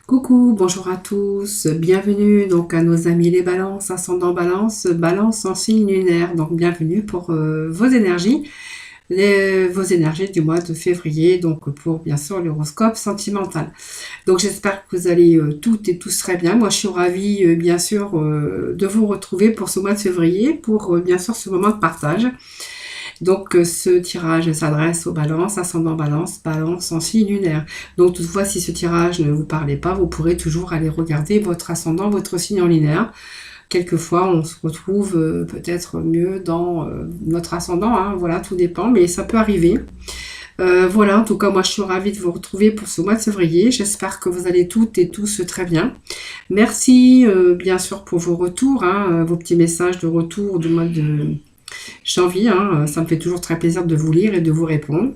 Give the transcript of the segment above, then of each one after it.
Coucou, bonjour à tous, bienvenue donc à nos amis les balances, ascendant balance, balance en signe lunaire. Donc bienvenue pour vos énergies, vos énergies du mois de février, donc pour bien sûr l'horoscope sentimental. Donc j'espère que vous allez toutes et tous très bien. Moi je suis ravie bien sûr de vous retrouver pour ce mois de février, pour bien sûr ce moment de partage. Donc ce tirage s'adresse aux balances, ascendant balance, balance en signe lunaire. Donc toutefois, si ce tirage ne vous parlait pas, vous pourrez toujours aller regarder votre ascendant, votre signe en linéaire. Quelquefois, on se retrouve peut-être mieux dans notre ascendant, hein, voilà, tout dépend, mais ça peut arriver. Voilà, en tout cas, moi je suis ravie de vous retrouver pour ce mois de février. J'espère que vous allez toutes et tous très bien. Merci bien sûr pour vos retours, hein, vos petits messages de retour du mois de janvier, hein, ça me fait toujours très plaisir de vous lire et de vous répondre.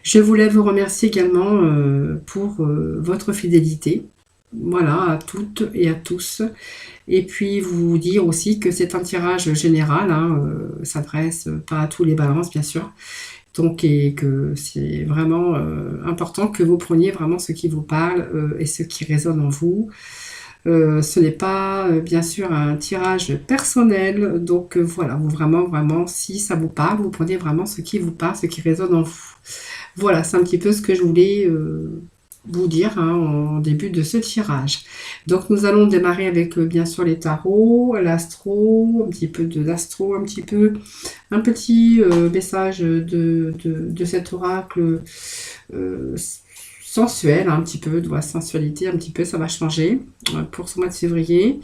Je voulais vous remercier également pour votre fidélité. Voilà, à toutes et à tous. Et puis vous dire aussi que c'est un tirage général, hein, s'adresse pas à tous les balances bien sûr. Donc et que c'est vraiment important que vous preniez vraiment ce qui vous parle et ce qui résonne en vous. Ce n'est pas bien sûr un tirage personnel, donc voilà, vous vraiment, si ça vous parle, vous prenez vraiment ce qui vous parle, ce qui résonne en vous. Voilà, c'est un petit peu ce que je voulais vous dire hein, en début de ce tirage. Donc nous allons démarrer avec bien sûr les tarots, l'astro, un petit peu de l'astro, un petit message de cet oracle sensuel, un petit peu, de la sensualité, un petit peu, ça va changer pour ce mois de février.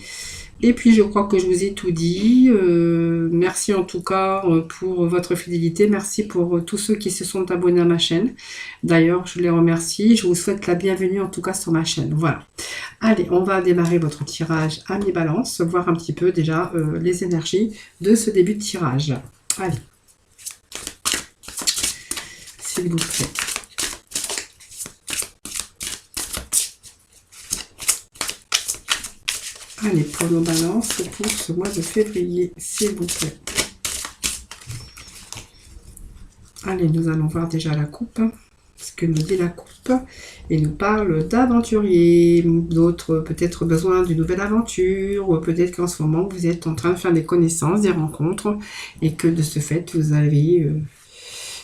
Et puis je crois que je vous ai tout dit. Merci en tout cas pour votre fidélité. Merci pour tous ceux qui se sont abonnés à ma chaîne. D'ailleurs, je les remercie. Je vous souhaite la bienvenue en tout cas sur ma chaîne. Voilà. Allez, on va démarrer votre tirage à mi-balance, voir un petit peu déjà les énergies de ce début de tirage. Allez. S'il vous plaît. Allez, pour nos balances, pour ce mois de février, s'il vous plaît. Allez, nous allons voir déjà la coupe, ce que nous dit la coupe. Il nous parle d'aventuriers, d'autres peut-être besoin d'une nouvelle aventure, ou peut-être qu'en ce moment vous êtes en train de faire des connaissances, des rencontres, et que de ce fait vous avez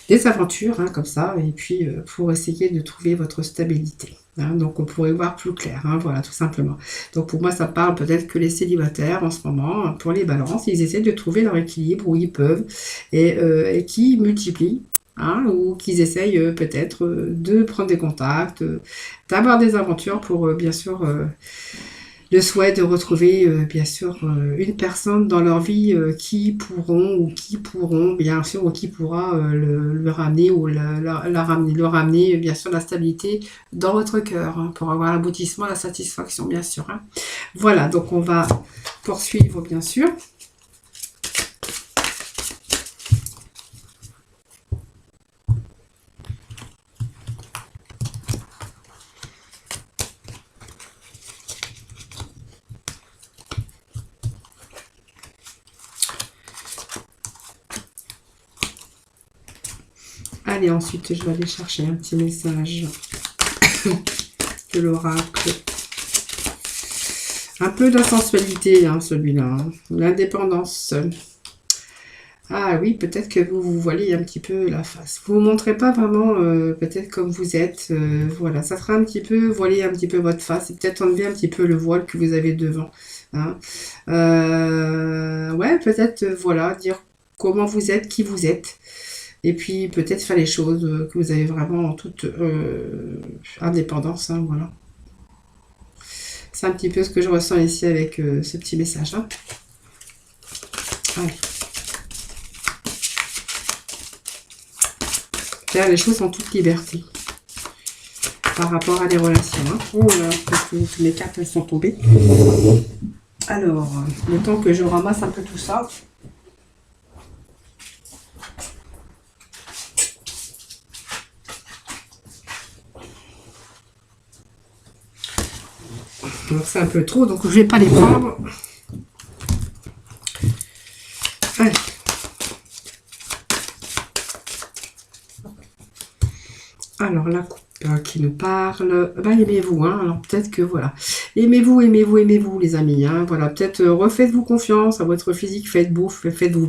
des aventures hein, comme ça, et puis pour essayer de trouver votre stabilité. Hein, donc on pourrait voir plus clair, hein, voilà, tout simplement. Donc pour moi, ça parle peut-être que les célibataires en ce moment, pour les balances, ils essaient de trouver leur équilibre où ils peuvent et qui multiplient. Hein, ou qu'ils essayent peut-être de prendre des contacts, d'avoir des aventures pour bien sûr le souhait de retrouver bien sûr une personne dans leur vie qui pourront bien sûr ou qui pourra le ramener ou le ramener bien sûr la stabilité dans votre cœur hein, pour avoir l'aboutissement, la satisfaction bien sûr. Hein. Voilà, donc on va poursuivre bien sûr. Allez, ensuite, je vais aller chercher un petit message de l'oracle. Un peu de sensualité, hein, celui-là. Hein. L'indépendance. Ah oui, peut-être que vous vous voilez un petit peu la face. Vous ne vous montrez pas vraiment peut-être comme vous êtes. Voilà, ça fera un petit peu voiler un petit peu votre face et peut-être enlever un petit peu le voile que vous avez devant. Hein. Ouais, peut-être, voilà, dire comment vous êtes, qui vous êtes. Et puis peut-être faire les choses que vous avez vraiment en toute indépendance. Hein, voilà. C'est un petit peu ce que je ressens ici avec ce petit message. Hein. Allez. Faire les choses en toute liberté. Par rapport à des relations. Hein. Oh là, toutes mes cartes elles sont tombées. Alors, le temps que je ramasse un peu tout ça. C'est un peu trop, donc je vais pas les prendre. Allez. Alors, la coupe, ok. qui nous parle. Ben, aimez-vous, hein. Alors peut-être que voilà. Aimez-vous, aimez-vous, aimez-vous, les amis. Hein. Voilà, peut-être refaites-vous confiance à votre physique, faites-vous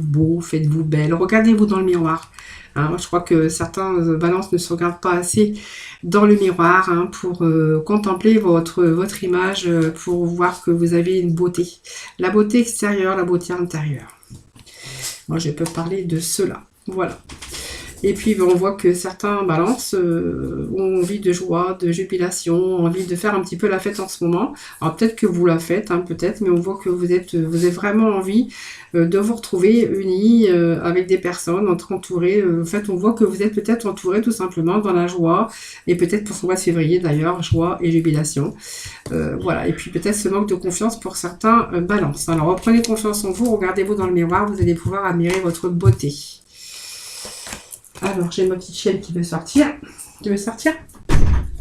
beau, faites-vous belle. Regardez-vous dans le miroir. Hein. Je crois que certains balances ne se regardent pas assez dans le miroir hein, pour contempler votre image, pour voir que vous avez une beauté. La beauté extérieure, la beauté intérieure. Moi, je peux parler de cela. Voilà. Et puis, on voit que certains balances ont envie de joie, de jubilation, ont envie de faire un petit peu la fête en ce moment. Alors, peut-être que vous la faites, hein, peut-être, mais on voit que vous avez vraiment envie de vous retrouver unis avec des personnes, entourés. En fait, on voit que vous êtes peut-être entourés tout simplement dans la joie. Et peut-être pour ce mois de février, d'ailleurs, joie et jubilation. Voilà. Et puis, peut-être ce manque de confiance pour certains balances. Alors, reprenez confiance en vous, regardez-vous dans le miroir, vous allez pouvoir admirer votre beauté. Alors, j'ai ma petite chienne qui veut sortir. Tu veux sortir?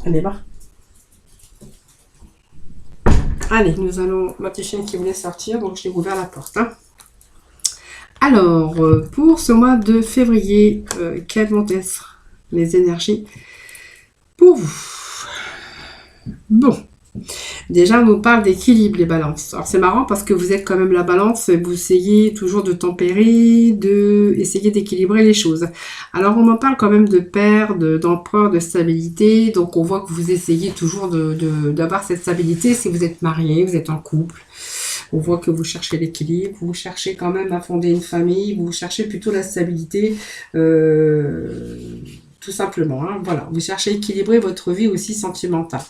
Allez, va. Allez, nous allons... Ma petite chienne qui voulait sortir, donc j'ai ouvert la porte. Hein. Alors, pour ce mois de février, quelles vont être les énergies pour vous? Bon. Déjà, on nous parle d'équilibre, les balances. Alors, c'est marrant parce que vous êtes quand même la balance, vous essayez toujours de tempérer, essayer d'équilibrer les choses. Alors, on m'en parle quand même de paix, d'emprunt, de stabilité. Donc, on voit que vous essayez toujours d'avoir cette stabilité si vous êtes marié, vous êtes en couple. On voit que vous cherchez l'équilibre, vous cherchez quand même à fonder une famille, vous cherchez plutôt la stabilité. Tout simplement, hein, voilà. Vous cherchez à équilibrer votre vie aussi sentimentale.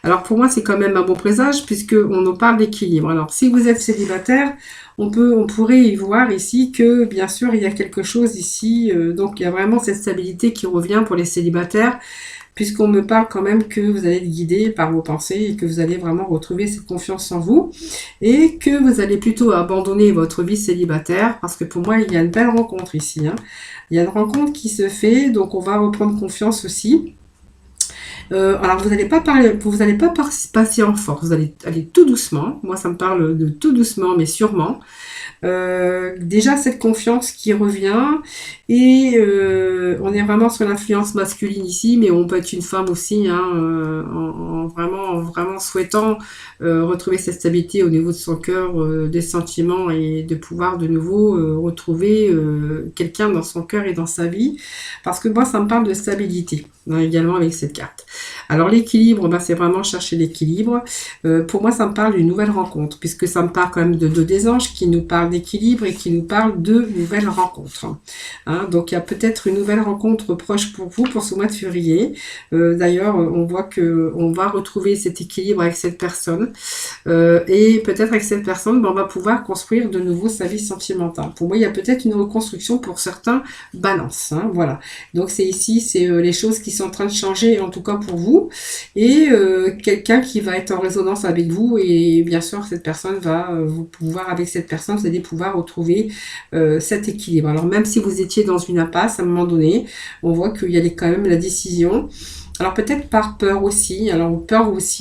Alors pour moi, c'est quand même un bon présage puisqu'on nous parle d'équilibre. Alors si vous êtes célibataire, on pourrait y voir ici que bien sûr il y a quelque chose ici. Donc il y a vraiment cette stabilité qui revient pour les célibataires puisqu'on me parle quand même que vous allez être guidé par vos pensées et que vous allez vraiment retrouver cette confiance en vous et que vous allez plutôt abandonner votre vie célibataire parce que pour moi, il y a une belle rencontre ici. Hein. Il y a une rencontre qui se fait, donc on va reprendre confiance aussi. Alors vous n'allez pas passer en force, vous allez aller tout doucement. Moi, ça me parle de tout doucement, mais sûrement. Déjà cette confiance qui revient et on est vraiment sur l'influence masculine ici, mais on peut être une femme aussi, hein, en vraiment souhaitant retrouver cette stabilité au niveau de son cœur, des sentiments et de pouvoir de nouveau retrouver quelqu'un dans son cœur et dans sa vie, parce que moi ça me parle de stabilité hein, également avec cette carte. Alors l'équilibre, ben, c'est vraiment chercher l'équilibre. Pour moi ça me parle d'une nouvelle rencontre, puisque ça me parle quand même de des anges qui nous parlent d'équilibre et qui nous parle de nouvelles rencontres. Hein, donc il y a peut-être une nouvelle rencontre proche pour vous pour ce mois de février. D'ailleurs, on voit que on va retrouver cet équilibre avec cette personne et peut-être avec cette personne, ben, on va pouvoir construire de nouveau sa vie sentimentale. Pour moi, il y a peut-être une reconstruction pour certains balances. Hein, voilà. Donc c'est ici, c'est les choses qui sont en train de changer, en tout cas pour vous, et quelqu'un qui va être en résonance avec vous et bien sûr cette personne va vous pouvoir avec cette personne, vous allez pouvoir retrouver cet équilibre. Alors même si vous étiez dans une impasse à un moment donné, on voit qu'il y a quand même la décision. Alors peut-être par peur aussi,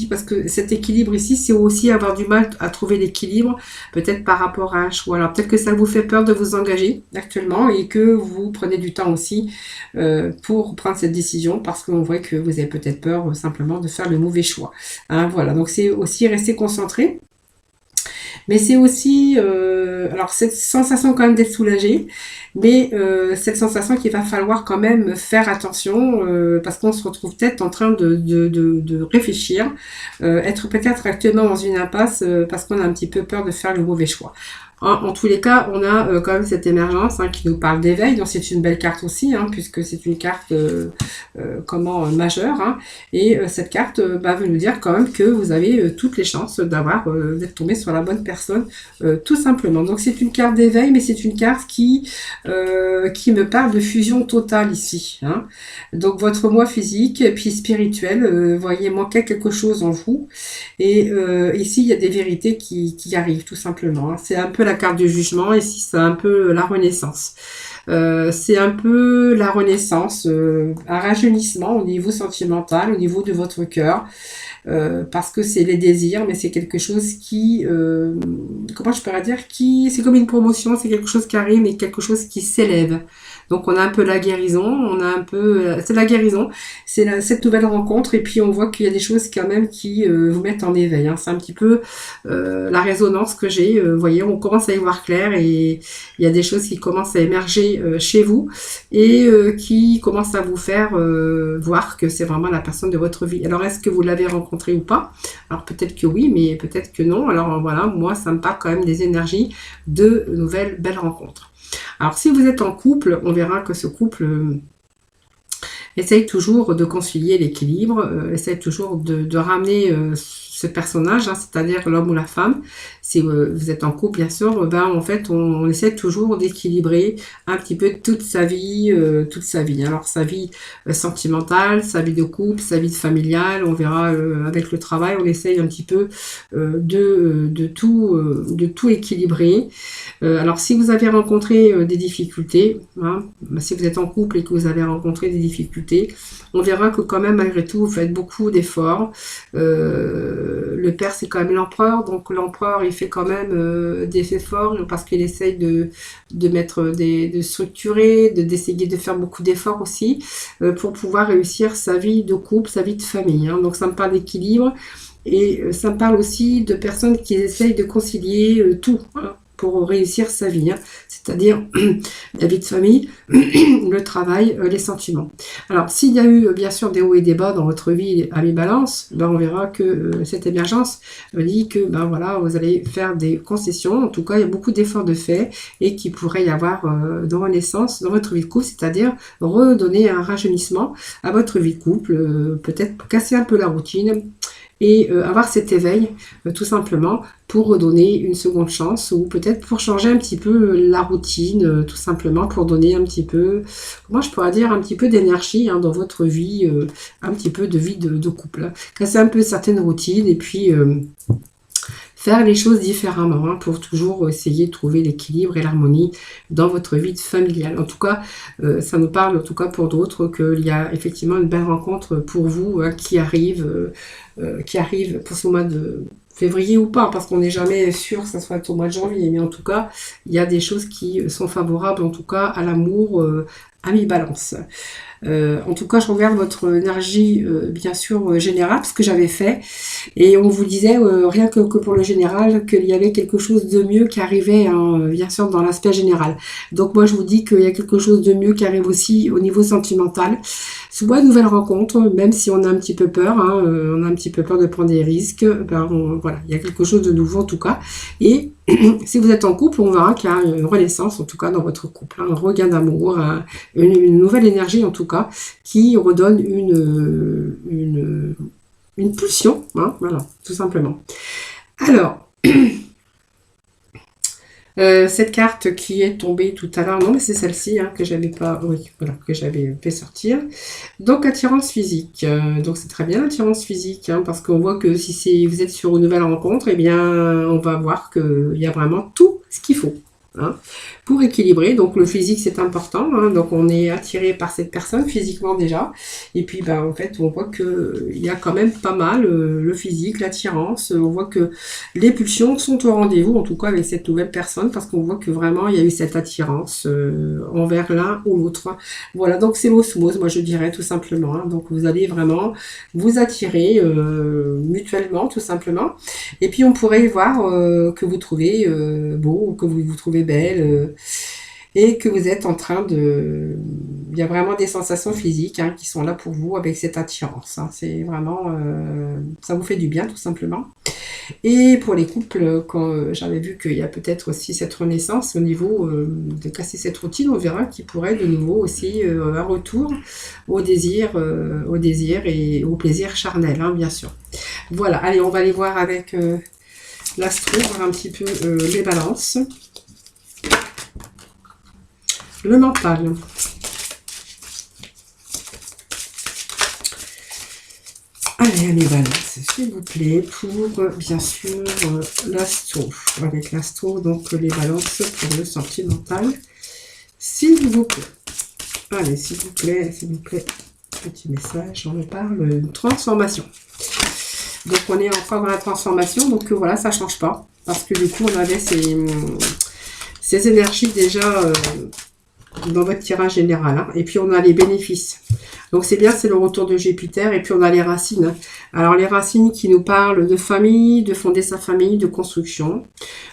parce que cet équilibre ici, c'est aussi avoir du mal à trouver l'équilibre, peut-être par rapport à un choix. Alors peut-être que ça vous fait peur de vous engager actuellement et que vous prenez du temps aussi pour prendre cette décision parce qu'on voit que vous avez peut-être peur simplement de faire le mauvais choix. Hein, voilà, donc c'est aussi rester concentré. Mais c'est aussi, alors cette sensation quand même d'être soulagé, mais cette sensation qu'il va falloir quand même faire attention, parce qu'on se retrouve peut-être en train de réfléchir, être peut-être actuellement dans une impasse, parce qu'on a un petit peu peur de faire le mauvais choix. En tous les cas, on a quand même cette émergence hein, qui nous parle d'éveil, donc c'est une belle carte aussi, hein, puisque c'est une carte majeure. Hein, et cette carte veut nous dire quand même que vous avez toutes les chances d'être tombé sur la bonne personne, tout simplement. Donc c'est une carte d'éveil, mais c'est une carte qui me parle de fusion totale ici. Hein. Donc votre moi physique et puis spirituel, voyez, manquait quelque chose en vous. Et ici, il y a des vérités qui arrivent, tout simplement. Hein. C'est un peu la carte du jugement, ici c'est un peu la renaissance. C'est un peu la renaissance, un rajeunissement au niveau sentimental, au niveau de votre cœur. Parce que c'est les désirs, mais c'est quelque chose qui, comment je pourrais dire, qui, c'est comme une promotion, c'est quelque chose qui arrive, mais quelque chose qui s'élève. Donc on a un peu la guérison, on a un peu, c'est la guérison, c'est cette nouvelle rencontre, et puis on voit qu'il y a des choses quand même qui vous mettent en éveil. Hein. C'est un petit peu la résonance que j'ai. Vous voyez, on commence à y voir clair, et il y a des choses qui commencent à émerger chez vous et qui commencent à vous faire voir que c'est vraiment la personne de votre vie. Alors est-ce que vous l'avez rencontré ou pas? Alors peut-être que oui, mais peut-être que non. Alors voilà, moi ça me parle quand même des énergies de nouvelles belles rencontres. Alors si vous êtes en couple, on verra que ce couple essaye toujours de concilier l'équilibre, essaye toujours de ramener ce personnage, hein, c'est-à-dire l'homme ou la femme. Si vous êtes en couple, bien sûr, ben, en fait, on essaie toujours d'équilibrer un petit peu toute sa vie, toute sa vie. Alors, sa vie sentimentale, sa vie de couple, sa vie familiale, on verra avec le travail, on essaye un petit peu de tout équilibrer. Alors, si vous avez rencontré des difficultés, hein, si vous êtes en couple et que vous avez rencontré des difficultés, on verra que quand même, malgré tout, vous faites beaucoup d'efforts. Le père, c'est quand même l'empereur, donc l'empereur, il fait quand même des efforts parce qu'il essaye de de structurer, d'essayer de faire beaucoup d'efforts aussi pour pouvoir réussir sa vie de couple, sa vie de famille. Hein. Donc, ça me parle d'équilibre. Et ça me parle aussi de personnes qui essayent de concilier tout, hein, pour réussir sa vie, hein. C'est-à-dire la vie de famille, le travail, les sentiments. Alors, s'il y a eu bien sûr des hauts et des bas dans votre vie à mi-balance, ben, on verra que cette émergence dit que ben, voilà, vous allez faire des concessions. En tout cas, il y a beaucoup d'efforts de fait et qu'il pourrait y avoir de renaissance dans votre vie de couple, c'est-à-dire redonner un rajeunissement à votre vie de couple, peut-être casser un peu la routine, et avoir cet éveil tout simplement pour redonner une seconde chance ou peut-être pour changer un petit peu la routine, tout simplement pour donner un petit peu, comment je pourrais dire, un petit peu d'énergie hein, dans votre vie, un petit peu de vie de couple. Hein. Casser un peu certaines routines et puis faire les choses différemment hein, pour toujours essayer de trouver l'équilibre et l'harmonie dans votre vie familiale. En tout cas, ça nous parle, en tout cas pour d'autres, qu'il y a effectivement une belle rencontre pour vous hein, qui arrive pour ce mois de février ou pas, parce qu'on n'est jamais sûr que ça soit au mois de janvier, mais en tout cas, il y a des choses qui sont favorables, en tout cas, à l'amour à mi-balance. En tout cas, je regarde votre énergie, bien sûr, générale, ce que j'avais fait. Et on vous disait, rien que pour le général, qu'il y avait quelque chose de mieux qui arrivait, hein, bien sûr, dans l'aspect général. Donc moi, je vous dis qu'il y a quelque chose de mieux qui arrive aussi au niveau sentimental. Soit une nouvelle rencontre, même si on a un petit peu peur, hein, on a un petit peu peur de prendre des risques, ben voilà, il y a quelque chose de nouveau en tout cas. Et si vous êtes en couple, on verra qu'il y a une renaissance, en tout cas, dans votre couple, hein, un regain d'amour, une nouvelle énergie, en tout cas, qui redonne une pulsion, hein, voilà, tout simplement. Alors, cette carte qui est tombée tout à l'heure, non mais c'est celle-ci hein, que j'avais pas, oui, voilà, que j'avais fait sortir. Donc attirance physique, donc c'est très bien l'attirance physique, hein, parce qu'on voit que si vous êtes sur une nouvelle rencontre, eh bien on va voir qu'il y a vraiment tout ce qu'il faut. Hein, pour équilibrer, donc le physique c'est important, hein, donc on est attiré par cette personne physiquement déjà, et puis ben, en fait on voit que il y a quand même pas mal le physique, l'attirance, on voit que les pulsions sont au rendez-vous, en tout cas avec cette nouvelle personne, parce qu'on voit que vraiment il y a eu cette attirance envers l'un ou l'autre. Voilà, donc c'est l'osmose, moi je dirais tout simplement, hein, donc vous allez vraiment vous attirer mutuellement tout simplement, et puis on pourrait voir que vous trouvez beau, ou que vous trouvez belle, et que vous êtes en train de... Il y a vraiment des sensations physiques hein, qui sont là pour vous avec cette attirance. Hein. C'est vraiment... ça vous fait du bien tout simplement. Et pour les couples, quand j'avais vu qu'il y a peut-être aussi cette renaissance au niveau de casser cette routine, on verra qu'il pourrait de nouveau aussi un retour au désir et au plaisir charnel, hein, bien sûr. Voilà, allez, on va aller voir avec l'astro, voir un petit peu les balances. Le mental. Allez, les balances, s'il vous plaît, pour, bien sûr, l'astro. Avec l'astro, donc les balances pour le sentimental. s'il vous plaît. Allez, s'il vous plaît, petit message, on en parle, une transformation. Donc, on est encore dans la transformation, donc voilà, ça ne change pas. Parce que du coup, on avait ces énergies déjà dans votre tirage général. Hein. Et puis, on a les bénéfices. Donc, c'est bien, c'est le retour de Jupiter. Et puis, on a les racines. Hein. Alors, les racines qui nous parlent de famille, de fonder sa famille, de construction,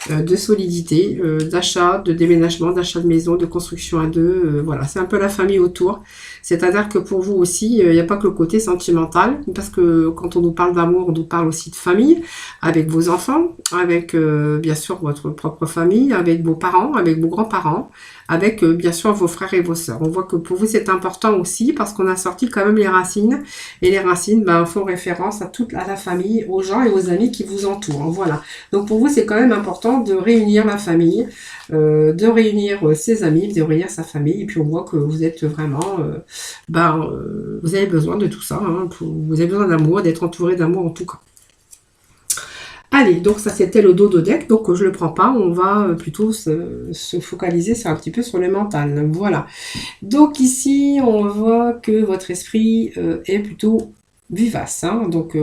de solidité, d'achat, de déménagement, d'achat de maison, de construction à deux. Voilà, c'est un peu la famille autour. C'est-à-dire que pour vous aussi, il n'y a pas que le côté sentimental. Parce que quand on nous parle d'amour, on nous parle aussi de famille, avec vos enfants, avec bien sûr votre propre famille, avec vos parents, avec vos grands-parents, avec bien sûr vos frères et vos sœurs. On voit que pour vous c'est important aussi parce qu'on a sorti quand même les racines et les racines font référence à toute la famille, aux gens et aux amis qui vous entourent. Voilà. Donc pour vous c'est quand même important de réunir la famille, de réunir ses amis, de réunir sa famille et puis on voit que vous êtes vraiment, vous avez besoin de tout ça, hein, vous avez besoin d'amour, d'être entouré d'amour en tout cas. Allez, donc ça c'était le dodo deck, donc je le prends pas, on va plutôt se focaliser sur un petit peu sur le mental. Voilà. Donc ici, on voit que votre esprit est plutôt vivace. Hein, donc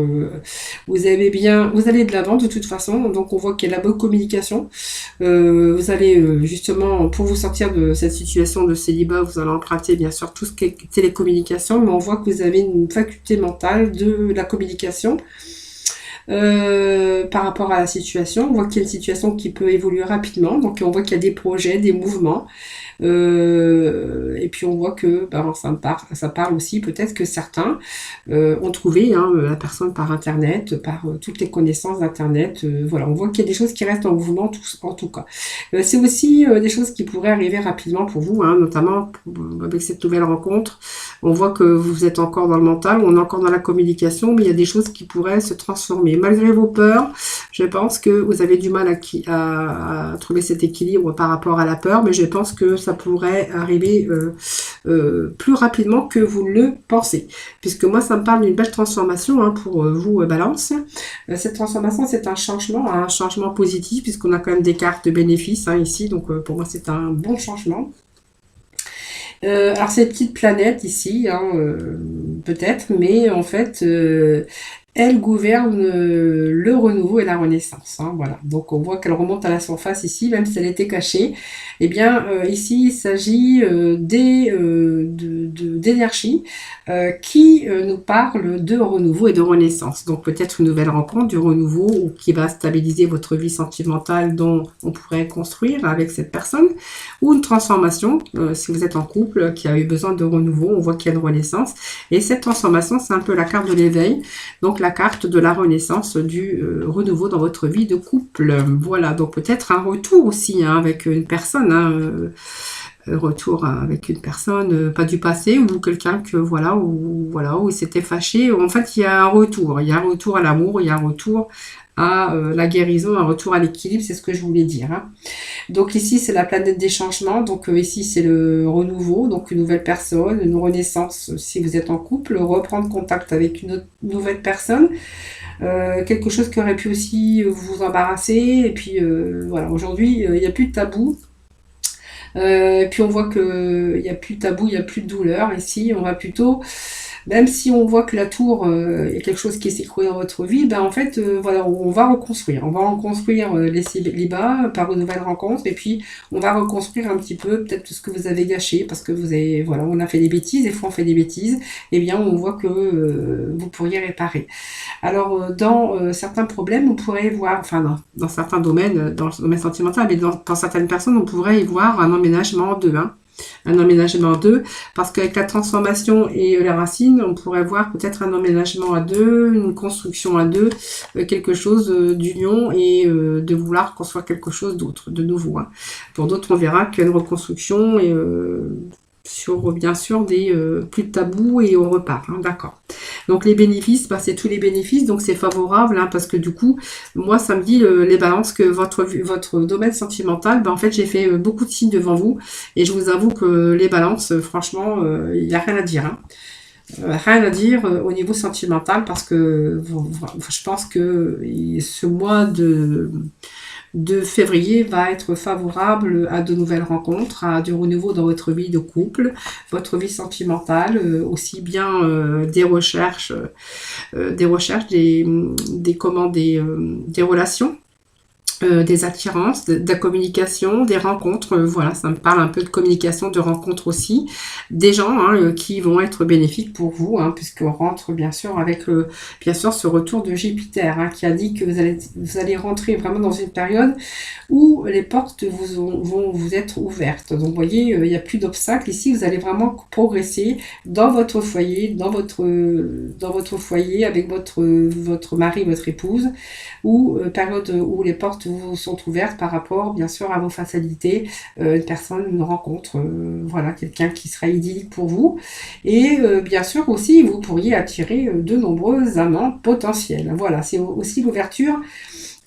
vous allez de l'avant de toute façon. Donc on voit qu'il y a la bonne communication. Vous allez justement, pour vous sortir de cette situation de célibat, vous allez emprunter bien sûr tout ce qui est télécommunication, mais on voit que vous avez une faculté mentale de la communication. Par rapport à la situation. On voit qu'il y a une situation qui peut évoluer rapidement. Donc, on voit qu'il y a des projets, des mouvements. Et puis, on voit que ça parle aussi peut-être que certains ont trouvé la personne par Internet, par toutes les connaissances d'Internet. Voilà, on voit qu'il y a des choses qui restent en mouvement en tout cas. C'est aussi des choses qui pourraient arriver rapidement pour vous, hein, notamment avec cette nouvelle rencontre. On voit que vous êtes encore dans le mental, on est encore dans la communication, mais il y a des choses qui pourraient se transformer. Malgré vos peurs, je pense que vous avez du mal à trouver cet équilibre par rapport à la peur, mais je pense que ça pourrait arriver plus rapidement que vous le pensez. Puisque moi, ça me parle d'une belle transformation hein, pour vous, Balance. Cette transformation, c'est un changement positif, puisqu'on a quand même des cartes de bénéfices hein, ici, donc pour moi, c'est un bon changement. Alors ces petites planètes ici, hein, peut-être, mais en fait, elle gouverne le renouveau et la renaissance. Hein, voilà. Donc on voit qu'elle remonte à la surface ici, même si elle était cachée. Eh bien, ici, il s'agit d'énergie qui nous parle de renouveau et de renaissance. Donc peut-être une nouvelle rencontre, du renouveau qui va stabiliser votre vie sentimentale dont on pourrait construire avec cette personne, ou une transformation, si vous êtes en couple, qui a eu besoin de renouveau, on voit qu'il y a une renaissance. Et cette transformation, c'est un peu la carte de l'éveil, donc la carte de la renaissance, du renouveau dans votre vie de couple. Voilà, donc peut-être un retour aussi hein, avec une personne, hein, retour avec une personne, pas du passé, ou quelqu'un que où il s'était fâché. En fait, il y a un retour à l'amour, il y a un retour à la guérison, un retour à l'équilibre, c'est ce que je voulais dire. Hein. Donc ici, c'est la planète des changements. Donc ici, c'est le renouveau, donc une nouvelle personne, une renaissance si vous êtes en couple, reprendre contact avec une autre nouvelle personne. Quelque chose qui aurait pu aussi vous embarrasser. Et puis voilà, aujourd'hui, il n'y a plus de tabou. Puis on voit qu'il n'y a plus de tabou, il n'y a plus de douleur. Ici, on va plutôt... Même si on voit que la tour est quelque chose qui s'est écroulé dans votre vie, en fait, voilà, on va reconstruire. On va reconstruire les célibats par une nouvelle rencontre et puis on va reconstruire un petit peu peut-être tout ce que vous avez gâché parce que vous avez, voilà, on a fait des bêtises, des fois on fait des bêtises, et bien on voit que vous pourriez réparer. Alors, dans certains problèmes, on pourrait voir, enfin dans certains domaines, dans le domaine sentimental, mais dans certaines personnes, on pourrait y voir un emménagement de 1. Un emménagement à 2, parce qu'avec la transformation et les racines, on pourrait voir peut-être un emménagement à 2, une construction à 2, quelque chose d'union et de vouloir construire quelque chose d'autre, de nouveau. Hein. Pour d'autres, on verra qu'il y a une reconstruction et sur bien sûr des plus de tabous et on repart, hein, d'accord. Donc les bénéfices, c'est tous les bénéfices, donc c'est favorable, hein, parce que du coup, moi ça me dit les balances que votre domaine sentimental, en fait j'ai fait beaucoup de signes devant vous, et je vous avoue que les balances, franchement, il n'y a rien à dire. Hein. Rien à dire au niveau sentimental, parce que je pense que ce mois de février va être favorable à de nouvelles rencontres, à du renouveau dans votre vie de couple, votre vie sentimentale, aussi bien des relations, des attirances, de la communication, des rencontres, voilà, ça me parle un peu de communication, de rencontres aussi, des gens qui vont être bénéfiques pour vous, puisqu'on rentre bien sûr avec bien sûr ce retour de Jupiter, qui a dit que vous allez rentrer vraiment dans une période où les portes vont vous être ouvertes. Donc vous voyez, il n'y a plus d'obstacles ici, vous allez vraiment progresser dans votre foyer, dans votre foyer avec votre mari, votre épouse, ou période où les portes vous sont ouvertes par rapport bien sûr à vos fatalités, une personne, une rencontre, voilà, quelqu'un qui sera idyllique pour vous, et bien sûr aussi vous pourriez attirer de nombreux amants potentiels. Voilà, c'est aussi l'ouverture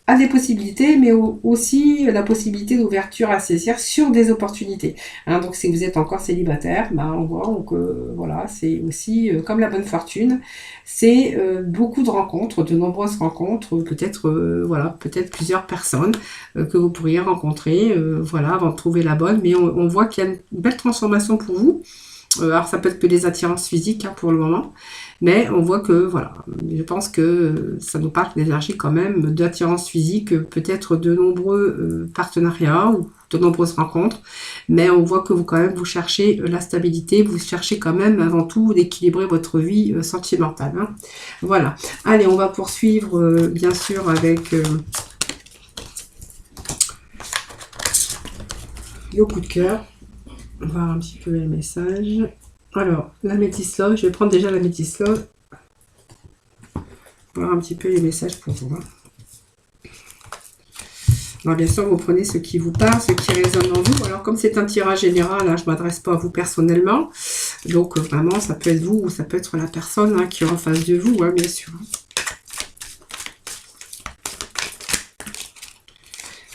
à des possibilités, mais aussi la possibilité d'ouverture à saisir sur des opportunités. Donc si vous êtes encore célibataire, on voit que voilà, c'est aussi comme la bonne fortune, c'est beaucoup de rencontres, de nombreuses rencontres, peut-être voilà, peut-être plusieurs personnes que vous pourriez rencontrer, voilà, avant de trouver la bonne. Mais on voit qu'il y a une belle transformation pour vous. Alors ça peut être que des attirances physiques pour le moment, mais on voit que voilà, je pense que ça nous parle d'énergie quand même, d'attirance physique, peut-être de nombreux partenariats ou de nombreuses rencontres, mais on voit que vous quand même vous cherchez la stabilité, vous cherchez quand même avant tout d'équilibrer votre vie sentimentale. Voilà, allez, on va poursuivre bien sûr avec le coup de cœur. On va voir un petit peu les messages. Alors, la Métis Love, je vais prendre déjà la Métis Love. Voir un petit peu les messages pour vous. Alors, bien sûr, vous prenez ce qui vous parle, ce qui résonne en vous. Alors, comme c'est un tirage général, je ne m'adresse pas à vous personnellement. Donc, vraiment, ça peut être vous ou ça peut être la personne qui est en face de vous, bien sûr.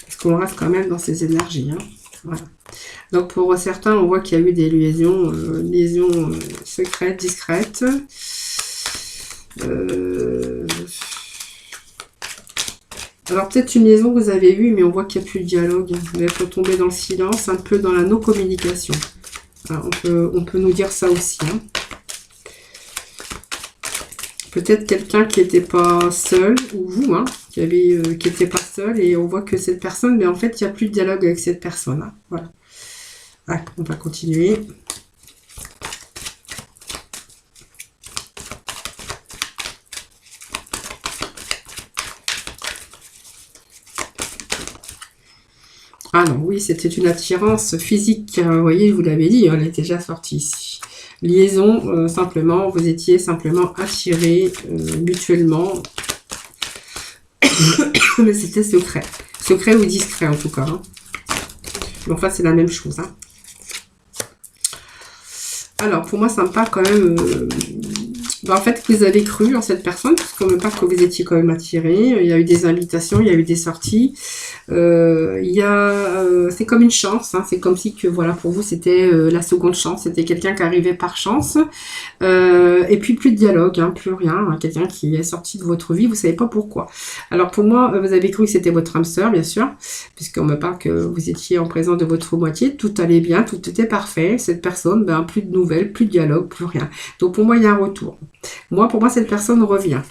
Parce qu'on reste quand même dans ces énergies. Voilà. Donc pour certains, on voit qu'il y a eu des liaisons secrètes, discrètes. Alors peut-être une liaison que vous avez eue, mais on voit qu'il n'y a plus de dialogue. Vous êtes retombé dans le silence, un peu dans la non-communication. On peut nous dire ça aussi. Peut-être quelqu'un qui n'était pas seul, ou vous, qui n'était pas seul, et on voit que cette personne, mais en fait, il n'y a plus de dialogue avec cette personne. Voilà. On va continuer. Ah non, oui, c'était une attirance physique. Vous voyez, je vous l'avais dit, elle est déjà sortie ici. Liaison, simplement, vous étiez simplement attirés mutuellement. Mais c'était secret. Secret ou discret, en tout cas. Mais enfin, c'est la même chose. Alors, pour moi, ça me parle quand même... en fait, vous avez cru en cette personne, parce qu'on me parle que vous étiez quand même attiré. Il y a eu des invitations, il y a eu des sorties. C'est comme une chance. C'est comme si que, voilà, pour vous, c'était la seconde chance. C'était quelqu'un qui arrivait par chance. Et puis, plus de dialogue, plus rien. Quelqu'un qui est sorti de votre vie, vous savez pas pourquoi. Alors, pour moi, vous avez cru que c'était votre âme sœur, bien sûr, puisqu'on me parle que vous étiez en présence de votre moitié. Tout allait bien, tout était parfait. Cette personne, plus de nouvelles, plus de dialogue, plus rien. Donc, pour moi, il y a un retour. Pour moi, cette personne revient.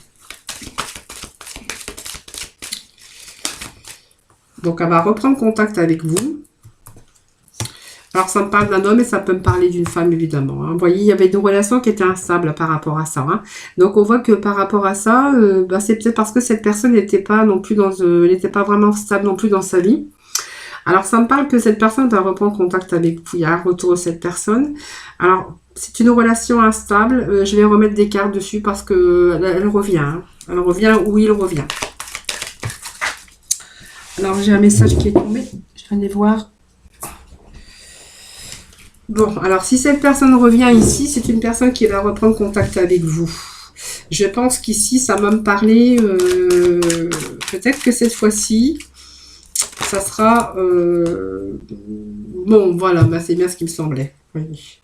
Donc, elle va reprendre contact avec vous. Alors, ça me parle d'un homme et ça peut me parler d'une femme, évidemment. Vous voyez, il y avait une relation qui était instable par rapport à ça. Donc, on voit que par rapport à ça, c'est peut-être parce que cette personne n'était pas non plus n'était pas vraiment stable non plus dans sa vie. Alors, ça me parle que cette personne va reprendre contact avec vous. Il y a un retour de cette personne. Alors, c'est une relation instable. Je vais remettre des cartes dessus parce que elle revient. Elle revient ou il revient. Alors, j'ai un message qui est tombé. Je vais aller voir. Bon, alors si cette personne revient ici, c'est une personne qui va reprendre contact avec vous. Je pense qu'ici, ça va me parler... peut-être que cette fois-ci... ça sera... bon, voilà, c'est bien ce qui me semblait. Oui.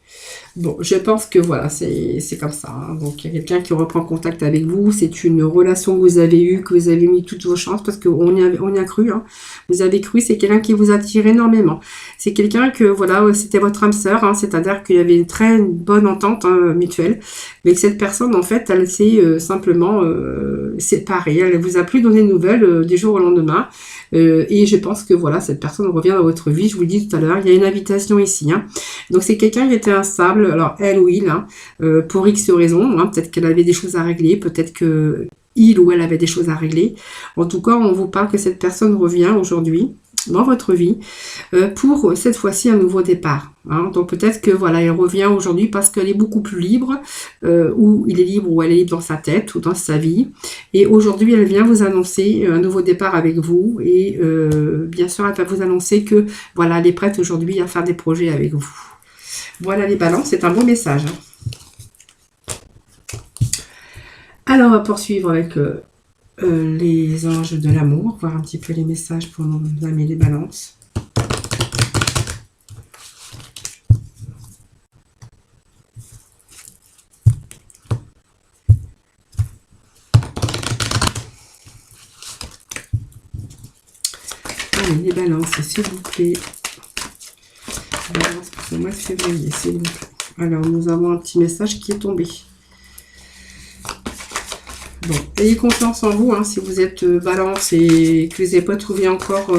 Bon, je pense que voilà, c'est comme ça, hein. Donc, il y a quelqu'un qui reprend contact avec vous. C'est une relation que vous avez eue, que vous avez mis toutes vos chances parce on y a cru, hein. Vous avez cru, c'est quelqu'un qui vous attire énormément. C'est quelqu'un que, voilà, c'était votre âme sœur, hein. C'est-à-dire qu'il y avait une très bonne entente, hein, mutuelle. Mais que cette personne, en fait, elle s'est simplement séparée. Elle ne vous a plus donné de nouvelles du jour au lendemain. Et je pense que, voilà, cette personne revient dans votre vie. Je vous le dis tout à l'heure, il y a une invitation ici, hein. Donc c'est quelqu'un qui était instable, alors elle ou il, hein, pour X raisons, hein, peut-être qu'elle avait des choses à régler, peut-être que il ou elle avait des choses à régler. En tout cas, on vous parle que cette personne revient aujourd'hui dans votre vie pour cette fois-ci un nouveau départ, hein. Donc peut-être que voilà, elle revient aujourd'hui parce qu'elle est beaucoup plus libre, ou il est libre ou elle est libre dans sa tête ou dans sa vie. Et aujourd'hui, elle vient vous annoncer un nouveau départ avec vous et bien sûr, elle va vous annoncer que voilà, elle est prête aujourd'hui à faire des projets avec vous. Voilà les balances, c'est un beau message, hein. Alors, on va poursuivre avec les anges de l'amour, voir un petit peu les messages pour nos amis les balances. Allez, les balances, s'il vous plaît. Balance pour ce mois de février, s'il vous plaît. Alors, nous avons un petit message qui est tombé. Bon, ayez confiance en vous, hein, si vous êtes balance et que vous n'avez pas trouvé encore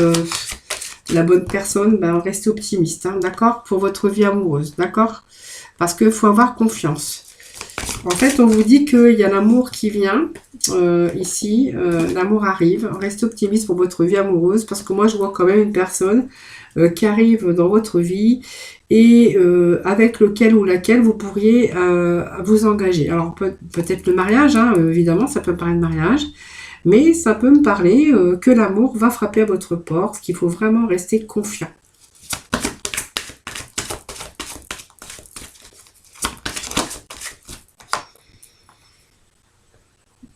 la bonne personne, ben, restez optimiste, hein, d'accord, pour votre vie amoureuse, d'accord, parce qu'il faut avoir confiance. En fait, on vous dit qu'il y a l'amour qui vient ici, l'amour arrive. Restez optimiste pour votre vie amoureuse, parce que moi, je vois quand même une personne qui arrive dans votre vie et avec lequel ou laquelle vous pourriez vous engager. Alors peut-être le mariage, hein, évidemment, ça peut parler de mariage, mais ça peut me parler que l'amour va frapper à votre porte, qu'il faut vraiment rester confiant.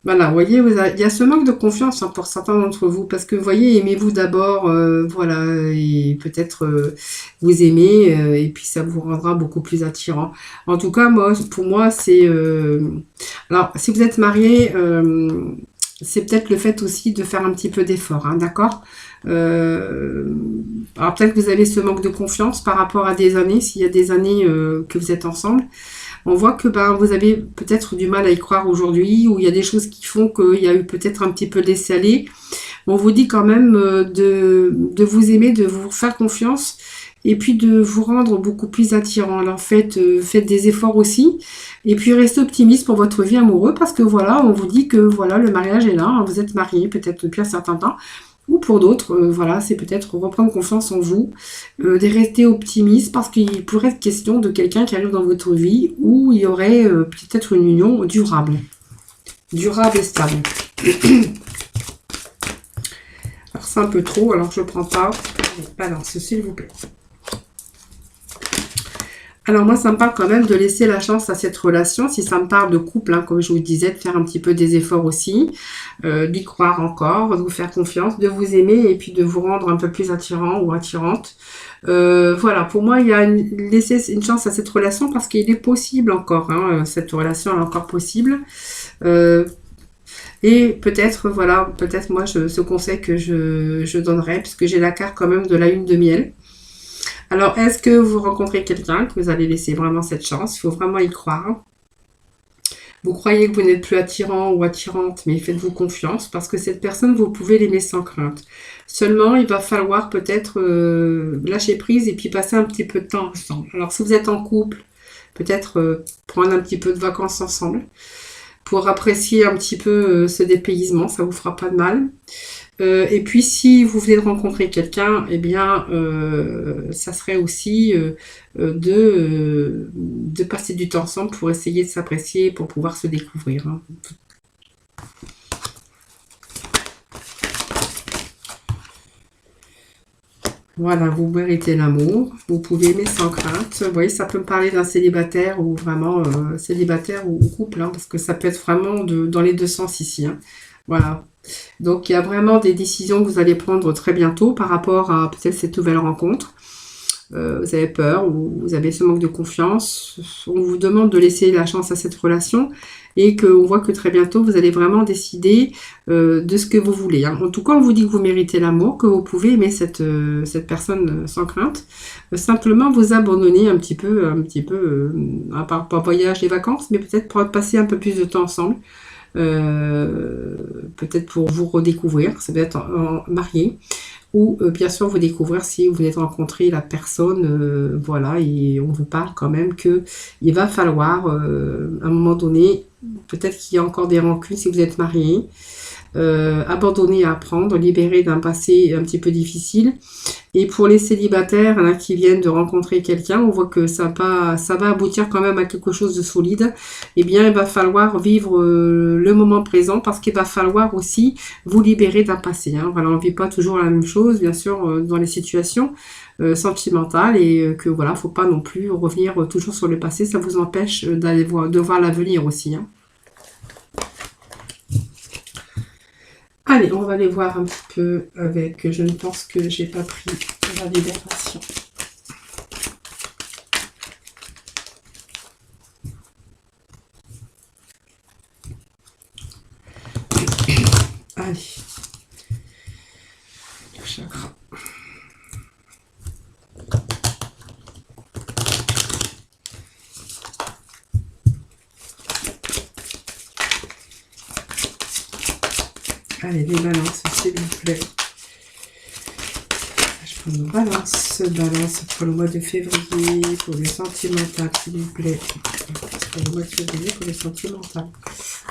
Voilà, vous voyez, il y a ce manque de confiance, hein, pour certains d'entre vous, parce que vous voyez, aimez-vous d'abord, voilà, et peut-être vous aimez, et puis ça vous rendra beaucoup plus attirant. En tout cas, moi, pour moi, c'est... alors, si vous êtes marié, c'est peut-être le fait aussi de faire un petit peu d'effort, hein, d'accord. Alors peut-être que vous avez ce manque de confiance par rapport à des années, s'il y a des années que vous êtes ensemble. On voit que ben, vous avez peut-être du mal à y croire aujourd'hui, ou il y a des choses qui font qu'il y a eu peut-être un petit peu laissé aller. On vous dit quand même de vous aimer, de vous faire confiance, et puis de vous rendre beaucoup plus attirant. Alors faites des efforts aussi, et puis restez optimiste pour votre vie amoureuse, parce que voilà, on vous dit que voilà, le mariage est là, hein, vous êtes mariés peut-être depuis un certain temps, ou pour d'autres, voilà, c'est peut-être reprendre confiance en vous, de rester optimiste, parce qu'il pourrait être question de quelqu'un qui arrive dans votre vie où il y aurait peut-être une union durable et stable. Alors c'est un peu trop, alors je prends pas. Balance, s'il vous plaît. Alors moi, ça me parle quand même de laisser la chance à cette relation, si ça me parle de couple, hein, comme je vous disais, de faire un petit peu des efforts aussi, d'y croire encore, de vous faire confiance, de vous aimer et puis de vous rendre un peu plus attirant ou attirante. Voilà, pour moi, il y a laisser une chance à cette relation parce qu'il est possible encore, hein, cette relation est encore possible. Et peut-être, voilà, peut-être moi, ce conseil que je donnerais, puisque j'ai la carte quand même de la lune de miel. Alors, est-ce que vous rencontrez quelqu'un que vous allez laisser vraiment cette chance? Il faut vraiment y croire. Vous croyez que vous n'êtes plus attirant ou attirante, mais faites-vous confiance parce que cette personne, vous pouvez l'aimer sans crainte. Seulement, il va falloir peut-être lâcher prise et puis passer un petit peu de temps ensemble. Alors, si vous êtes en couple, peut-être prendre un petit peu de vacances ensemble pour apprécier un petit peu ce dépaysement, ça vous fera pas de mal. Et puis si vous venez de rencontrer quelqu'un, eh bien ça serait aussi de passer du temps ensemble pour essayer de s'apprécier, pour pouvoir se découvrir, hein. Voilà, vous méritez l'amour, vous pouvez aimer sans crainte. Vous voyez, ça peut me parler d'un célibataire ou vraiment célibataire ou couple, hein, parce que ça peut être vraiment dans les deux sens ici, hein. Voilà. Donc, il y a vraiment des décisions que vous allez prendre très bientôt par rapport à peut-être cette nouvelle rencontre. vous avez peur ou vous avez ce manque de confiance. On vous demande de laisser la chance à cette relation et qu'on voit que très bientôt, vous allez vraiment décider de ce que vous voulez. Hein. En tout cas, on vous dit que vous méritez l'amour, que vous pouvez aimer cette personne sans crainte. Simplement vous abandonner un petit peu, à part pas voyage et vacances, mais peut-être pour passer un peu plus de temps ensemble. Peut-être pour vous redécouvrir, ça peut être marié, ou bien sûr vous découvrir si vous venez de rencontrer la personne, voilà, et on vous parle quand même que il va falloir, à un moment donné, peut-être qu'il y a encore des rancunes si vous êtes marié, abandonner à apprendre, libérer d'un passé un petit peu difficile. Et pour les célibataires là, qui viennent de rencontrer quelqu'un, on voit que ça va aboutir quand même à quelque chose de solide. Eh bien, il va falloir vivre le moment présent parce qu'il va falloir aussi vous libérer d'un passé. Hein. Voilà, on ne vit pas toujours la même chose, bien sûr, dans les situations sentimentales et que voilà, faut pas non plus revenir toujours sur le passé. Ça vous empêche de voir l'avenir aussi. Hein. Allez, on va aller voir un petit peu avec... Je ne pense que j'ai pas pris la libération. Allez. Le chakra. Allez, les balances, s'il vous plaît. Je prends nos balances pour le mois de février, pour les sentimentales, s'il vous plaît. Pour le mois de février, pour les sentimentales.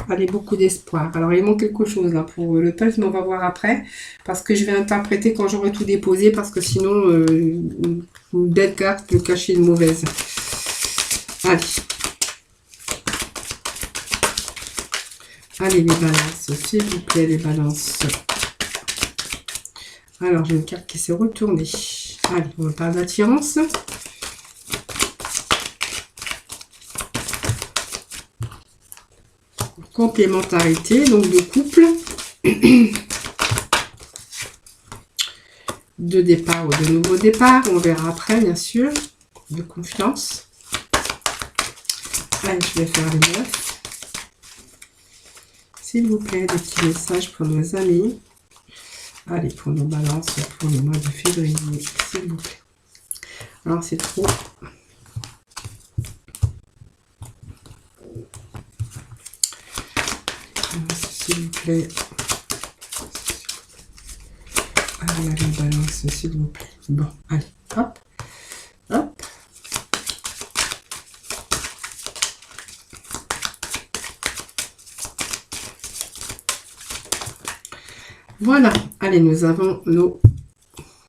Allez, beaucoup d'espoir. Alors, il manque quelque chose là pour le puzzle, mais on va voir après. Parce que je vais interpréter quand j'aurai tout déposé, parce que sinon, une belle carte peut cacher une mauvaise. Allez. Allez, les balances, s'il vous plaît, les balances. Alors, j'ai une carte qui s'est retournée. Allez, on parle d'attirance. Complémentarité, donc de couple. De départ ou de nouveau départ. On verra après, bien sûr. De confiance. Allez, je vais faire les 9. S'il vous plaît, des petits messages pour nos amis. Allez, pour nos balances, pour le mois de février, s'il vous plaît. Alors, c'est trop. S'il vous plaît. Allez, allez, balance, s'il vous plaît. Bon, allez, hop, hop. Voilà, allez, nous avons nos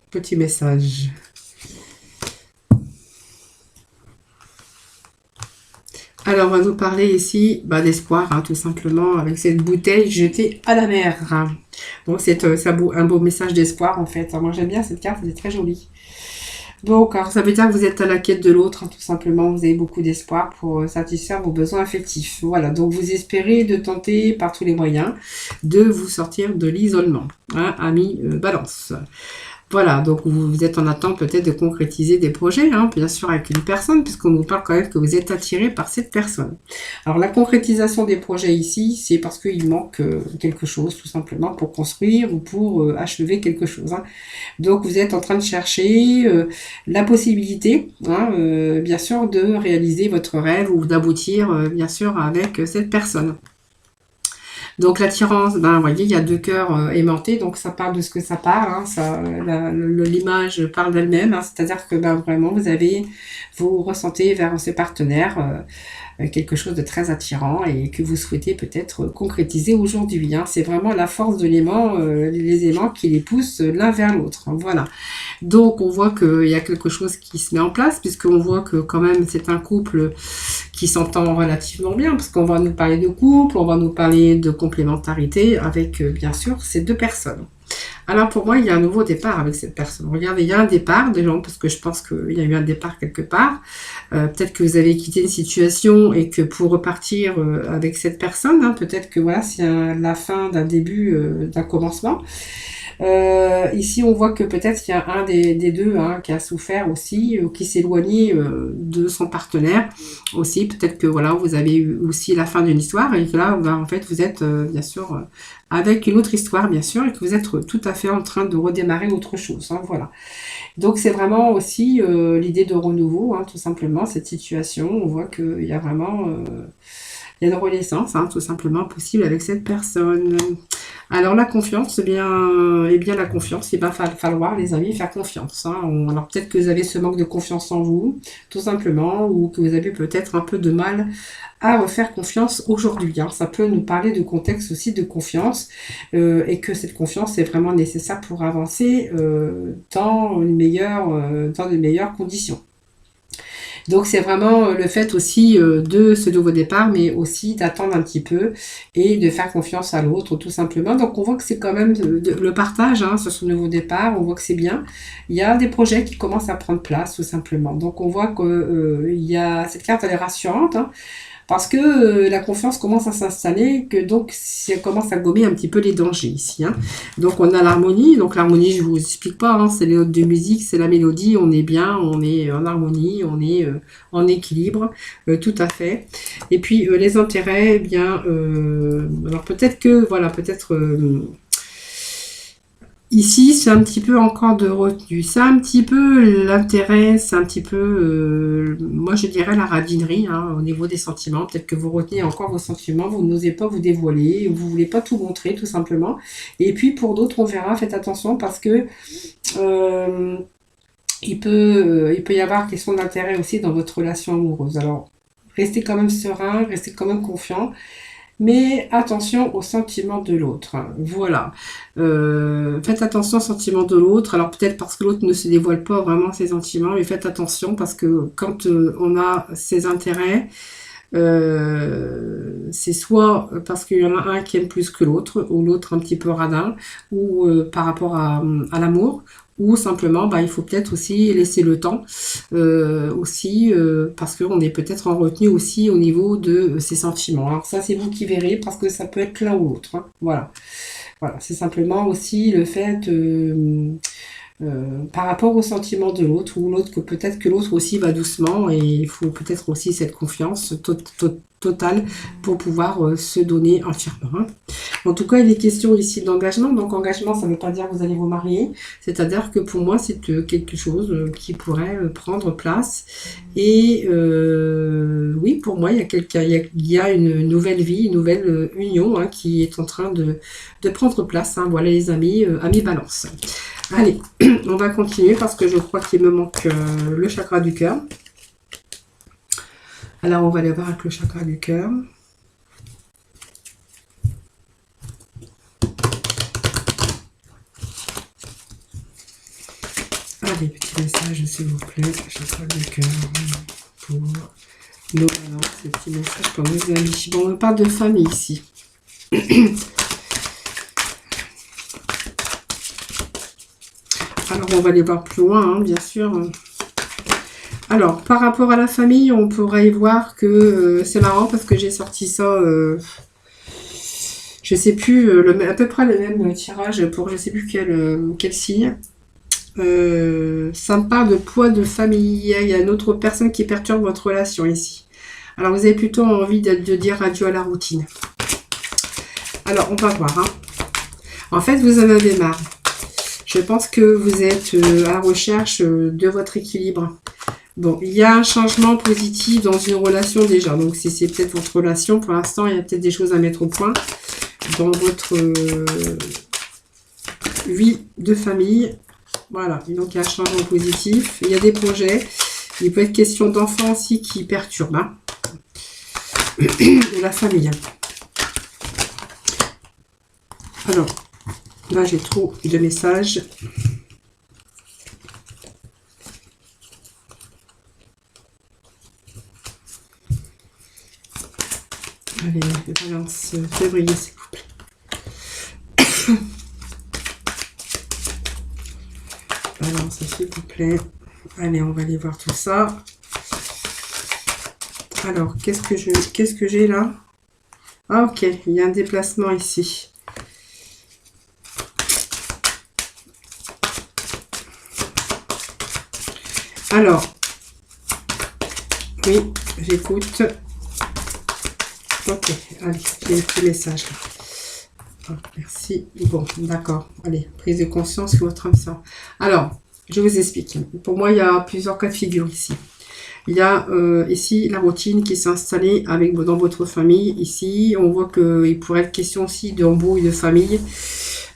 petits messages. Alors, on va nous parler ici d'espoir, hein, tout simplement, avec cette bouteille jetée à la mer. Donc, c'est un beau message d'espoir, en fait. Moi, j'aime bien cette carte, elle est très jolie. Donc, alors, ça veut dire que vous êtes à la quête de l'autre, hein, tout simplement. Vous avez beaucoup d'espoir pour satisfaire vos besoins affectifs. Voilà, donc vous espérez de tenter par tous les moyens de vous sortir de l'isolement. Hein, ami Balance. Voilà, donc vous êtes en attente peut-être de concrétiser des projets, hein, bien sûr avec une personne, puisqu'on nous parle quand même que vous êtes attiré par cette personne. Alors la concrétisation des projets ici, c'est parce qu'il manque quelque chose, tout simplement, pour construire ou pour achever quelque chose. Hein. Donc vous êtes en train de chercher la possibilité, hein, bien sûr, de réaliser votre rêve ou d'aboutir, bien sûr, avec cette personne. Donc l'attirance, vous voyez, il y a deux cœurs aimantés, donc ça parle de ce que ça parle, hein, l'image parle d'elle-même, hein, c'est-à-dire que vraiment vous ressentez vers ces partenaires quelque chose de très attirant et que vous souhaitez peut-être concrétiser aujourd'hui. Hein. C'est vraiment la force de l'aimant, les aimants qui les poussent l'un vers l'autre. Hein, voilà. Donc on voit qu'il y a quelque chose qui se met en place, puisqu'on voit que quand même c'est un couple qui s'entend relativement bien, parce qu'on va nous parler de couple, on va nous parler de complémentarité avec bien sûr ces deux personnes. Alors pour moi, il y a un nouveau départ avec cette personne. Regardez, il y a un départ déjà, parce que je pense qu'il y a eu un départ quelque part. Peut-être que vous avez quitté une situation et que pour repartir avec cette personne, hein, peut-être que voilà, c'est la fin d'un début, d'un commencement. Ici, on voit que peut-être il y a un des deux hein, qui a souffert aussi, qui s'est éloigné de son partenaire aussi. Peut-être que voilà, vous avez eu aussi la fin d'une histoire et que là, en fait, vous êtes bien sûr avec une autre histoire, bien sûr, et que vous êtes tout à fait en train de redémarrer autre chose. Hein, voilà. Donc, c'est vraiment aussi l'idée de renouveau, hein, tout simplement, cette situation. On voit qu'il y a vraiment il y a une renaissance, hein, tout simplement, possible avec cette personne. Alors la confiance, eh bien la confiance, il va falloir, les amis, faire confiance. Hein. Alors peut-être que vous avez ce manque de confiance en vous, tout simplement, ou que vous avez peut-être un peu de mal à refaire confiance aujourd'hui. Hein. Ça peut nous parler de contexte aussi de confiance, et que cette confiance est vraiment nécessaire pour avancer dans de meilleures conditions. Donc c'est vraiment le fait aussi de ce nouveau départ, mais aussi d'attendre un petit peu et de faire confiance à l'autre, tout simplement. Donc on voit que c'est quand même le partage hein, sur ce nouveau départ, on voit que c'est bien. Il y a des projets qui commencent à prendre place, tout simplement. Donc on voit que il y a cette carte, elle est rassurante, hein, parce que la confiance commence à s'installer, que donc ça commence à gommer un petit peu les dangers ici. Hein. Donc on a l'harmonie, donc l'harmonie je vous explique pas, hein, c'est les notes de musique, c'est la mélodie, on est bien, on est en harmonie, on est en équilibre, tout à fait. Et puis les intérêts, eh bien, alors peut-être que, voilà, peut-être... ici, c'est un petit peu encore de retenue. C'est un petit peu l'intérêt, c'est un petit peu, moi je dirais la radinerie hein, au niveau des sentiments. Peut-être que vous retenez encore vos sentiments, vous n'osez pas vous dévoiler, vous voulez pas tout montrer tout simplement. Et puis pour d'autres, on verra, faites attention parce que euh, il peut y avoir question d'intérêt aussi dans votre relation amoureuse. Alors, restez quand même serein, restez quand même confiant. Mais attention aux sentiments de l'autre. Voilà. Faites attention aux sentiments de l'autre. Alors peut-être parce que l'autre ne se dévoile pas vraiment ses sentiments, mais faites attention parce que quand on a ses intérêts, c'est soit parce qu'il y en a un qui aime plus que l'autre, ou l'autre un petit peu radin, ou par rapport à l'amour, ou simplement bah, il faut peut-être aussi laisser le temps, aussi parce qu'on est peut-être en retenue aussi au niveau de ses sentiments. Alors ça c'est vous qui verrez parce que ça peut être l'un ou l'autre. Hein. Voilà. Voilà, c'est simplement aussi le fait par rapport au sentiment de l'autre ou l'autre que peut-être que l'autre aussi va doucement et il faut peut-être aussi cette confiance totale pour pouvoir se donner entièrement. Hein. En tout cas, il est question ici d'engagement. Donc engagement, ça ne veut pas dire que vous allez vous marier. C'est-à-dire que pour moi, c'est quelque chose qui pourrait prendre place. Et oui, pour moi, il y a une nouvelle vie, une nouvelle union hein, qui est en train de prendre place. Hein. Voilà les amis, amis balance. Allez, on va continuer parce que je crois qu'il me manque le chakra du cœur. Alors, on va aller voir avec le chakra du cœur. Allez, petit message, s'il vous plaît, chakra du cœur pour nos balances, petit message pour nos amis. Bon, on parle de famille ici. Alors, on va aller voir plus loin, hein, bien sûr. Alors, par rapport à la famille, on pourrait y voir que c'est marrant parce que j'ai sorti ça, je sais plus, à peu près le même tirage pour je sais plus quel signe. Ça me parle de poids de famille. Il y a une autre personne qui perturbe votre relation ici. Alors, vous avez plutôt envie de dire adieu à la routine. Alors, on va voir. Hein. En fait, vous en avez marre. Je pense que vous êtes à la recherche de votre équilibre. Bon, il y a un changement positif dans une relation déjà. Donc, si c'est peut-être votre relation, pour l'instant, il y a peut-être des choses à mettre au point dans votre vie de famille. Voilà, donc il y a un changement positif. Il y a des projets. Il peut être question d'enfants aussi qui perturbent. Hein. De la famille. Alors, là, j'ai trop de messages. Allez, balance février, s'il vous plaît. Balance, s'il vous plaît. Allez, on va aller voir tout ça. Alors, qu'est-ce que j'ai là? Ah, ok, il y a un déplacement ici. Alors, oui, j'écoute. Ok, allez, j'ai un petit message là. Ah, merci. Bon, d'accord. Allez, prise de conscience sur votre âme sœur. Alors, je vous explique. Pour moi, il y a plusieurs cas de figure ici. Il y a ici la routine qui s'est installée dans votre famille. Ici, on voit qu'il pourrait être question aussi d'embrouille de famille.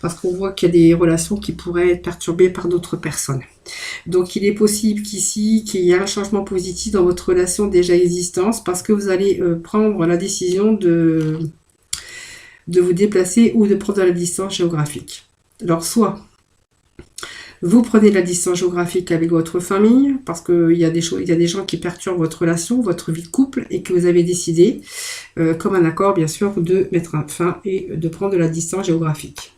Parce qu'on voit qu'il y a des relations qui pourraient être perturbées par d'autres personnes. Donc, il est possible qu'ici, qu'il y ait un changement positif dans votre relation déjà existante. Parce que vous allez prendre la décision de vous déplacer ou de prendre la distance géographique. Alors, soit vous prenez la distance géographique avec votre famille, parce qu'il y a des choses, il y a des gens qui perturbent votre relation, votre vie de couple, et que vous avez décidé, comme un accord bien sûr, de mettre un fin et de prendre la distance géographique.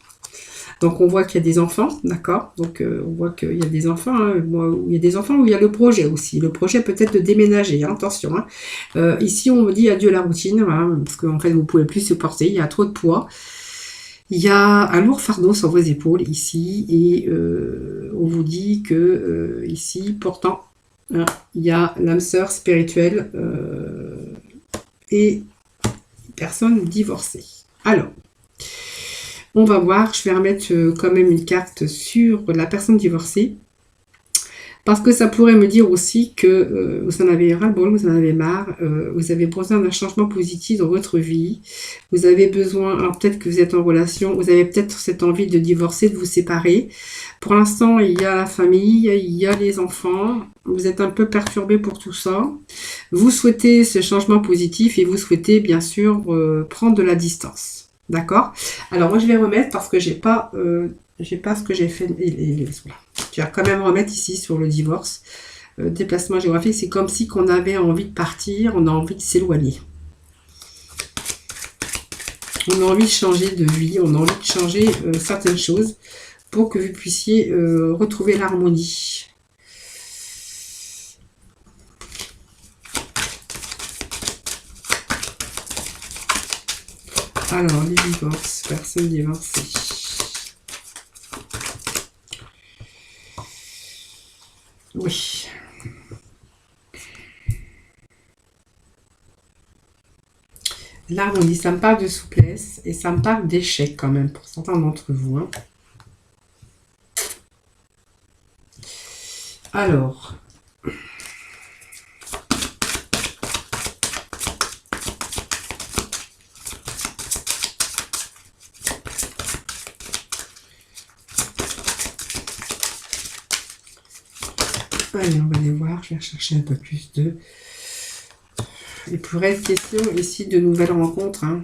Donc on voit qu'il y a des enfants, d'accord. Donc on voit qu'il y a des enfants, hein, il y a des enfants où il y a le projet aussi. Le projet peut-être de déménager, hein, attention. Hein. Ici on vous dit adieu à la routine, voilà, parce qu'en fait vous ne pouvez plus supporter, il y a trop de poids. Il y a un lourd fardeau sur vos épaules ici et on vous dit que ici, pourtant, hein, il y a l'âme sœur spirituelle et personne divorcée. Alors, on va voir, je vais remettre quand même une carte sur la personne divorcée. Parce que ça pourrait me dire aussi que vous en avez ras-le-bol, vous en avez marre, vous avez besoin d'un changement positif dans votre vie. Vous avez besoin, alors peut-être que vous êtes en relation, vous avez peut-être cette envie de divorcer, de vous séparer. Pour l'instant, il y a la famille, il y a les enfants. Vous êtes un peu perturbé pour tout ça. Vous souhaitez ce changement positif et vous souhaitez bien sûr prendre de la distance. D'accord? Alors moi je vais remettre parce que j'ai pas ce que j'ai fait. Tu vas quand même remettre ici sur le divorce. Déplacement géographique, c'est comme si qu'on avait envie de partir, on a envie de s'éloigner. On a envie de changer de vie, on a envie de changer certaines choses pour que vous puissiez retrouver l'harmonie. Alors, les divorces, personnes divorcées. Oui. L'harmonie, ça me parle de souplesse et ça me parle d'échec quand même pour certains d'entre vous. Hein. Alors. Allez, on va les voir. Je vais chercher un peu plus de... Il pourrait être question ici de nouvelles rencontres. Hein.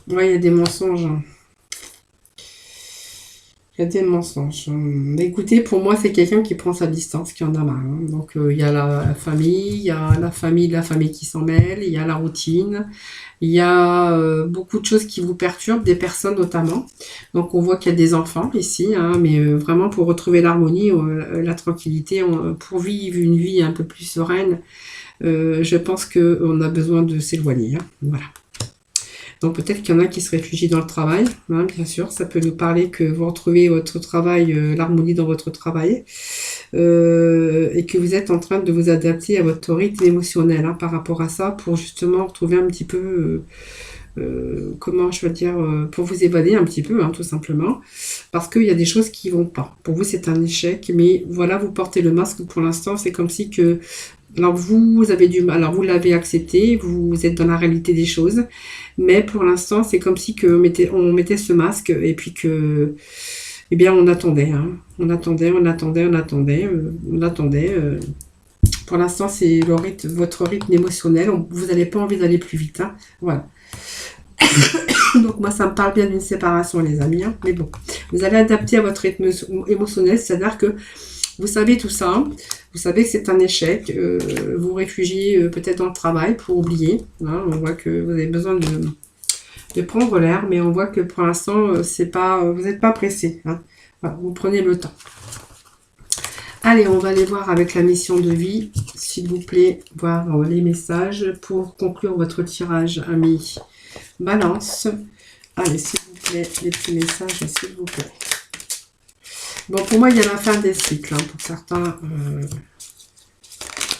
Ouais, il y a des mensonges. Hein. Il y a des mensonges. Mais écoutez, pour moi, c'est quelqu'un qui prend sa distance, qui en a marre. Hein. Donc, il y a la famille, il y a la famille de la famille qui s'en mêle, il y a la routine, il y a beaucoup de choses qui vous perturbent, des personnes notamment. Donc, on voit qu'il y a des enfants ici, hein, mais vraiment pour retrouver l'harmonie, la tranquillité, pour vivre une vie un peu plus sereine, je pense qu'on a besoin de s'éloigner. Hein. Voilà. Donc peut-être qu'il y en a qui se réfugient dans le travail, hein, bien sûr, ça peut nous parler que vous retrouvez votre travail, l'harmonie dans votre travail, et que vous êtes en train de vous adapter à votre rythme émotionnel hein, par rapport à ça, pour justement retrouver un petit peu, comment je veux dire, pour vous évader un petit peu, hein, tout simplement, parce qu'il y a des choses qui vont pas. Pour vous, c'est un échec, mais voilà, vous portez le masque pour l'instant, c'est comme si que... Alors vous avez du mal, alors vous l'avez accepté, vous êtes dans la réalité des choses, mais pour l'instant c'est comme si que on mettait ce masque et puis que, eh bien on attendait, hein. On attendait. Pour l'instant c'est votre rythme émotionnel, vous n'avez pas envie d'aller plus vite, hein. Voilà. Donc moi ça me parle bien d'une séparation les amis, hein. Mais bon, vous allez adapter à votre rythme émotionnel, c'est-à-dire que vous savez tout ça, vous savez que c'est un échec, vous réfugiez peut-être dans le travail pour oublier. Hein, on voit que vous avez besoin de prendre l'air, mais on voit que pour l'instant, vous n'êtes pas pressé. Hein. Voilà, vous prenez le temps. Allez, on va aller voir avec la mission de vie, s'il vous plaît, voir les messages pour conclure votre tirage, amis. Balance. Allez, s'il vous plaît, les petits messages, s'il vous plaît. Bon, pour moi, il y a la fin des cycles. Hein, pour certains,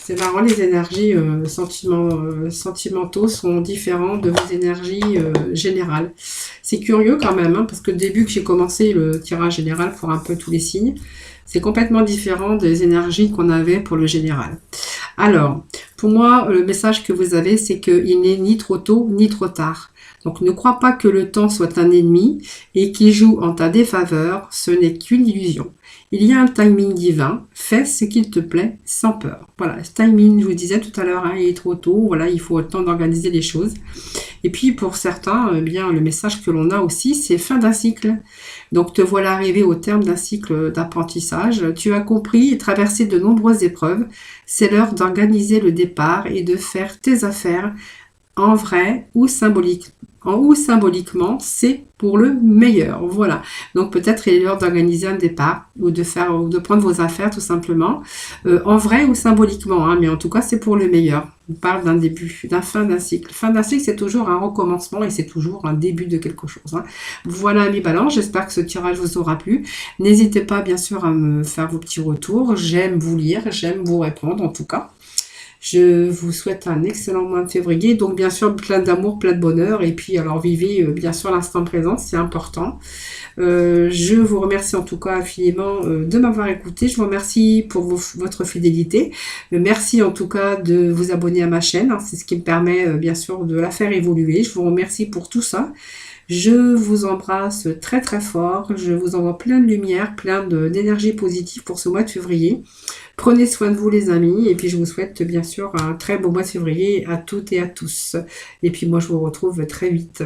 c'est marrant, les énergies sentimentaux sont différents de vos énergies générales. C'est curieux quand même, hein, parce que début que j'ai commencé le tirage général pour un peu tous les signes, c'est complètement différent des énergies qu'on avait pour le général. Alors, pour moi, le message que vous avez, c'est qu'il n'est ni trop tôt ni trop tard. Donc ne crois pas que le temps soit un ennemi et qu'il joue en ta défaveur, ce n'est qu'une illusion. Il y a un timing divin, fais ce qu'il te plaît sans peur. Voilà, ce timing, je vous disais tout à l'heure, hein, il est trop tôt, voilà, il faut le temps d'organiser les choses. Et puis pour certains, eh bien, le message que l'on a aussi, c'est fin d'un cycle. Donc te voilà arrivé au terme d'un cycle d'apprentissage. Tu as compris et traversé de nombreuses épreuves. C'est l'heure d'organiser le départ et de faire tes affaires en vrai ou symboliquement, c'est pour le meilleur. Voilà. Donc peut-être il est l'heure d'organiser un départ ou de prendre vos affaires tout simplement, en vrai ou symboliquement, hein, mais en tout cas c'est pour le meilleur. On parle d'un début, d'un fin d'un cycle. Fin d'un cycle, c'est toujours un recommencement et c'est toujours un début de quelque chose. Hein. Voilà, amis balance, j'espère que ce tirage vous aura plu. N'hésitez pas bien sûr à me faire vos petits retours. J'aime vous lire, j'aime vous répondre en tout cas. Je vous souhaite un excellent mois de février, donc bien sûr plein d'amour, plein de bonheur, et puis alors vivez bien sûr l'instant présent, c'est important. Je vous remercie en tout cas infiniment de m'avoir écouté, je vous remercie pour votre fidélité, merci en tout cas de vous abonner à ma chaîne, hein, c'est ce qui me permet bien sûr de la faire évoluer, je vous remercie pour tout ça. Je vous embrasse très très fort, je vous envoie plein de lumière, plein d'énergie positive pour ce mois de février. Prenez soin de vous les amis et puis je vous souhaite bien sûr un très beau mois de février à toutes et à tous. Et puis moi je vous retrouve très vite.